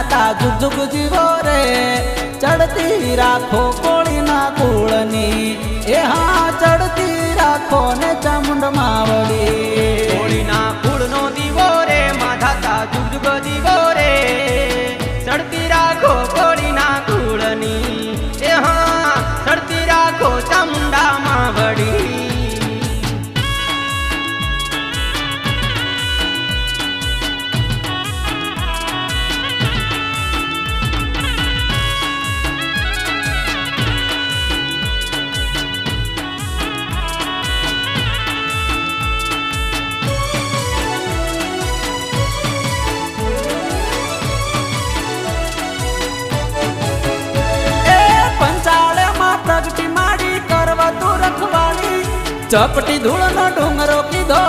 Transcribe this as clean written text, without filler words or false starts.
માધાતા જુગ જુગ જીવો રે ચડતી રાખો કોળીના કુળની એ હા ચડતી રાખો ને ચામુંડ માવડી કોળીના કુળનો દીવો રે માધાતા જુગ જુગ જીવો રે ચડતી રાખો કોળીના કુળની એ હા ચડતી રાખો ચામુંડા માવડી ચપટી ધૂળનો ડુંગરો કીધો